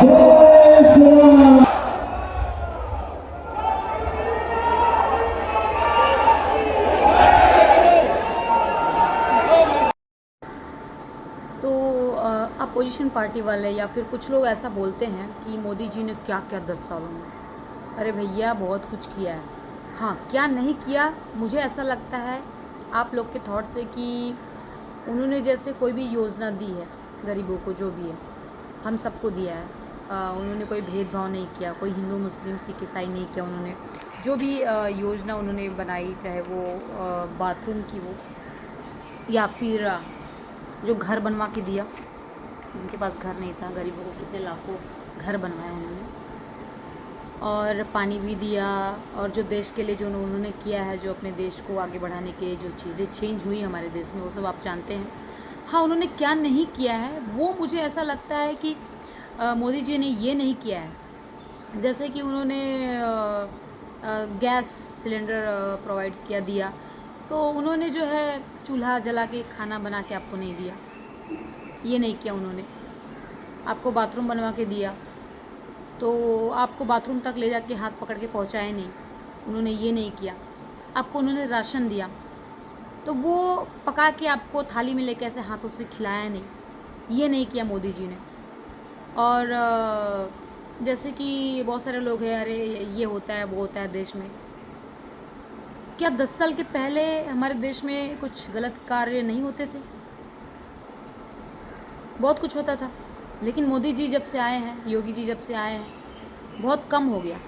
तो opposition party वाले या फिर कुछ लोग ऐसा बोलते हैं कि मोदी जी ने क्या क्या 10 सालों में। अरे भैया बहुत कुछ किया है। हाँ, क्या नहीं किया, मुझे ऐसा लगता है आप लोग के थॉट से कि उन्होंने जैसे कोई भी योजना दी है गरीबों को, जो भी है हम सबको दिया है। उन्होंने कोई भेदभाव नहीं किया, कोई हिंदू मुस्लिम सिख ईसाई नहीं किया। उन्होंने जो भी योजना उन्होंने बनाई, चाहे वो बाथरूम की हो या फिर जो घर बनवा के दिया, जिनके पास घर नहीं था, गरीबों को कितने लाखों घर बनवाए उन्होंने, और पानी भी दिया। और जो देश के लिए जो उन्होंने किया है, जो अपने देश को आगे बढ़ाने के लिए जो चीज़ें चेंज हुई हमारे देश में, वो सब आप जानते हैं। हाँ, उन्होंने क्या नहीं किया है वो मुझे ऐसा लगता है कि मोदी जी ने ये नहीं किया है, जैसे कि उन्होंने गैस सिलेंडर प्रोवाइड किया दिया, तो उन्होंने जो है चूल्हा जला के खाना बना के आपको नहीं दिया, ये नहीं किया उन्होंने। आपको बाथरूम बनवा के दिया तो आपको बाथरूम तक ले जाके हाथ पकड़ के पहुँचाए नहीं, उन्होंने ये नहीं किया। आपको उन्होंने राशन दिया तो वो पका के आपको थाली में लेके ऐसे हाथों से खिलाया नहीं, ये नहीं किया मोदी जी ने। और जैसे कि बहुत सारे लोग हैं, अरे ये होता है वो होता है देश में। क्या 10 साल के पहले हमारे देश में कुछ गलत कार्य नहीं होते थे? बहुत कुछ होता था, लेकिन मोदी जी जब से आए हैं, योगी जी जब से आए हैं, बहुत कम हो गया।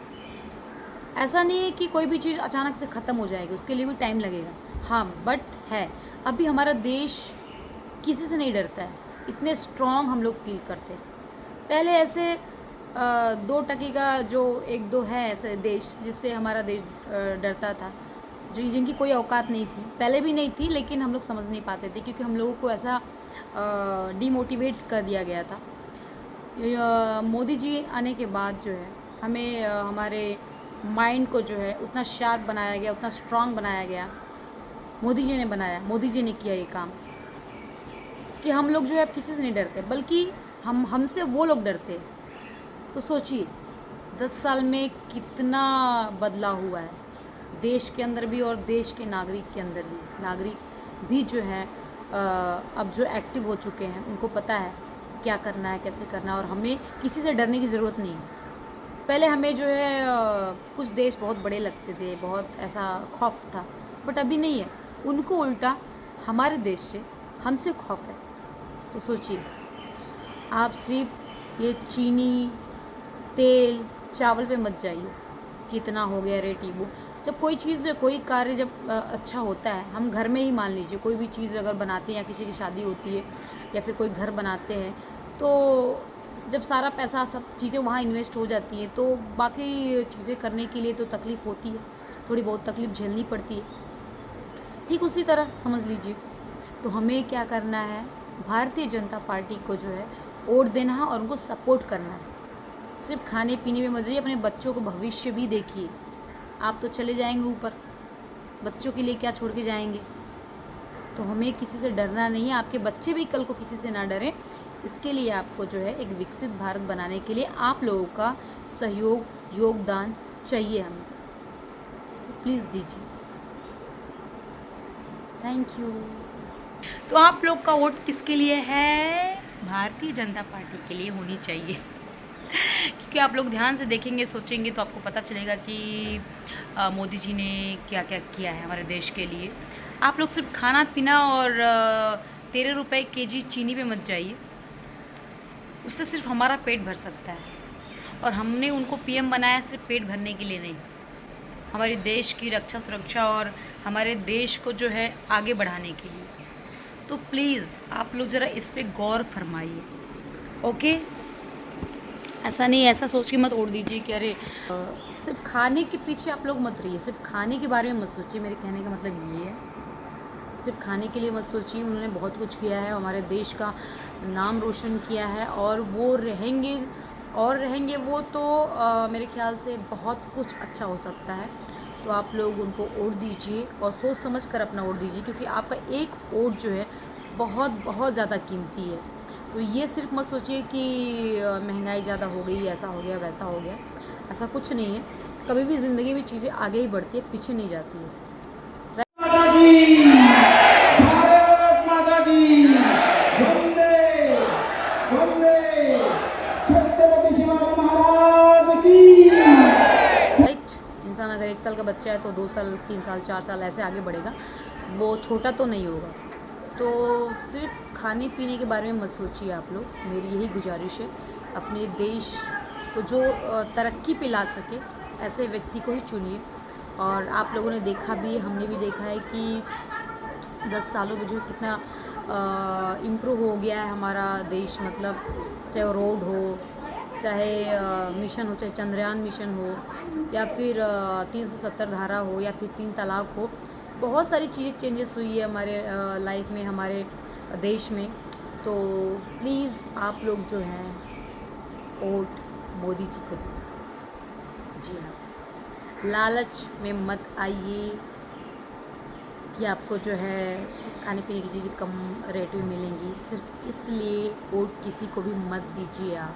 ऐसा नहीं है कि कोई भी चीज़ अचानक से ख़त्म हो जाएगी, उसके लिए भी टाइम लगेगा। हाँ, बट है, अभी हमारा देश किसी से नहीं डरता है, इतने स्ट्रॉन्ग हम लोग फील करते हैं। पहले ऐसे 2 टके का जो 1-2 है ऐसे देश जिससे हमारा देश डरता था, जिनकी कोई औकात नहीं थी, पहले भी नहीं थी, लेकिन हम लोग समझ नहीं पाते थे क्योंकि हम लोगों को ऐसा डिमोटिवेट कर दिया गया था। मोदी जी आने के बाद जो है हमें हमारे माइंड को जो है उतना शार्प बनाया गया, उतना स्ट्रांग बनाया गया। मोदी जी ने बनाया, मोदी जी ने किया ये काम कि हम लोग जो है अब किसी से नहीं डरते, बल्कि हमसे वो लोग डरते। तो सोचिए 10 साल में कितना बदलाव हुआ है देश के अंदर भी और देश के नागरिक के अंदर भी। नागरिक भी जो है अब जो एक्टिव हो चुके हैं, उनको पता है क्या करना है, कैसे करना है, और हमें किसी से डरने की ज़रूरत नहीं है। पहले हमें जो है कुछ देश बहुत बड़े लगते थे, बहुत ऐसा खौफ था, बट अभी नहीं है। उनको उल्टा हमारे देश से, हमसे खौफ है। तो सोचिए, आप सिर्फ ये चीनी, तेल, चावल पे मत जाइए, कितना हो गया रेट ये वो। जब कोई चीज़, कोई कार्य जब अच्छा होता है, हम घर में ही मान लीजिए कोई भी चीज़ अगर बनाते हैं या किसी की शादी होती है या फिर कोई घर बनाते हैं, तो जब सारा पैसा, सब चीज़ें वहाँ इन्वेस्ट हो जाती हैं, तो बाकी चीज़ें करने के लिए तो तकलीफ़ होती है, थोड़ी बहुत तकलीफ़ झेलनी पड़ती है। ठीक उसी तरह समझ लीजिए। तो हमें क्या करना है, भारतीय जनता पार्टी को जो है वोट देना है और उनको सपोर्ट करना है। सिर्फ खाने पीने में मत जाइए, अपने बच्चों को भविष्य भी देखिए। आप तो चले जाएंगे ऊपर, बच्चों के लिए क्या छोड़ के जाएंगे? तो हमें किसी से डरना नहीं है, आपके बच्चे भी कल को किसी से ना डरें। इसके लिए आपको जो है एक विकसित भारत बनाने के लिए आप लोगों का सहयोग, योगदान चाहिए हमें, तो प्लीज़ दीजिए। Thank you. तो आप लोग का वोट किसके लिए है? भारतीय जनता पार्टी के लिए होनी चाहिए। क्योंकि आप लोग ध्यान से देखेंगे, सोचेंगे, तो आपको पता चलेगा कि मोदी जी ने क्या क्या किया है हमारे देश के लिए। आप लोग सिर्फ खाना पीना और 13 रुपये kg चीनी पे मत जाइए, उससे सिर्फ हमारा पेट भर सकता है। और हमने उनको पीएम बनाया सिर्फ पेट भरने के लिए नहीं, हमारे देश की रक्षा सुरक्षा और हमारे देश को जो है आगे बढ़ाने के लिए। तो प्लीज़ आप लोग ज़रा इस पे गौर फरमाइए, ओके? ऐसा नहीं, ऐसा सोच के मत ओढ़ दीजिए कि अरे सिर्फ खाने के पीछे आप लोग मत रहिए, सिर्फ खाने के बारे में मत सोचिए। मेरे कहने का मतलब ये है, सिर्फ खाने के लिए मत सोचिए। उन्होंने बहुत कुछ किया है, हमारे देश का नाम रोशन किया है, और वो रहेंगे वो तो मेरे ख्याल से बहुत कुछ अच्छा हो सकता है। तो आप लोग उनको वोट दीजिए और सोच समझ कर अपना वोट दीजिए, क्योंकि आपका एक वोट जो है बहुत बहुत ज़्यादा कीमती है। तो ये सिर्फ मत सोचिए कि महंगाई ज़्यादा हो गई, ऐसा हो गया, वैसा हो गया। ऐसा कुछ नहीं है। कभी भी ज़िंदगी में चीज़ें आगे ही बढ़ती है, पीछे नहीं जाती है। माता की, भारत माता की, वंदे वंदे, छत्रपति शिवाजी महाराज की। राइट। इंसान अगर 1 साल का बच्चा है तो 2 साल, 3 साल, 4 साल ऐसे आगे बढ़ेगा, वो छोटा तो नहीं होगा। तो सिर्फ खाने पीने के बारे में मत सोचिए आप लोग, मेरी यही गुजारिश है। अपने देश को जो तरक्की पे ला सके ऐसे व्यक्ति को ही चुनिए। और आप लोगों ने देखा भी, हमने भी देखा है कि 10 सालों में जो कितना इम्प्रूव हो गया है हमारा देश। मतलब चाहे वो रोड हो, चाहे मिशन हो, चाहे चंद्रयान मिशन हो, या फिर 370 धारा हो, या फिर 3 तलाक हो। बहुत सारी चीज़ें चेंजेस हुई है हमारे लाइफ में, हमारे देश में। तो प्लीज़ आप लोग जो हैं वोट मोदी जी को दें। जी हाँ, लालच में मत आइए कि आपको जो है खाने पीने की चीज़ें कम रेट में मिलेंगी। सिर्फ इसलिए वोट किसी को भी मत दीजिए आप।